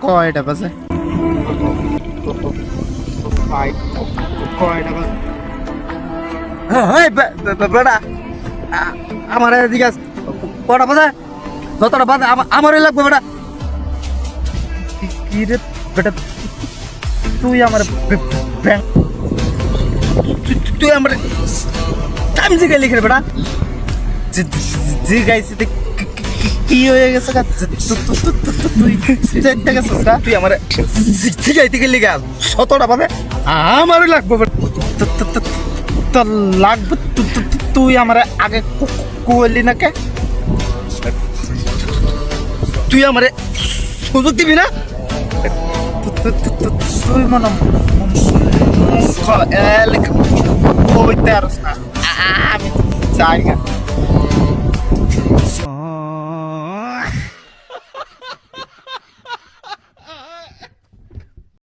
কয়টা বাজে? কয়টা বাজে? হ্যাঁ বেটা আমার এদিকে কটা বাজে? যতটা বাজে আমারই লাগবে বেটা। কি রে বেটা, তুই আমার তুই আমার টাইম জিগে লিখে বেটা। জি গাইছি কি হয়ে গেছে? তুই তুই আমার জিগাইতে গেলি গা শতটা বাজে আমারই লাগবে তোর লাগবে। তুই আমার আগে কইলি না কে? তুই আমারে সুযোগ দিবি না? তুই মনে কইতে পারস না আমি চাই না।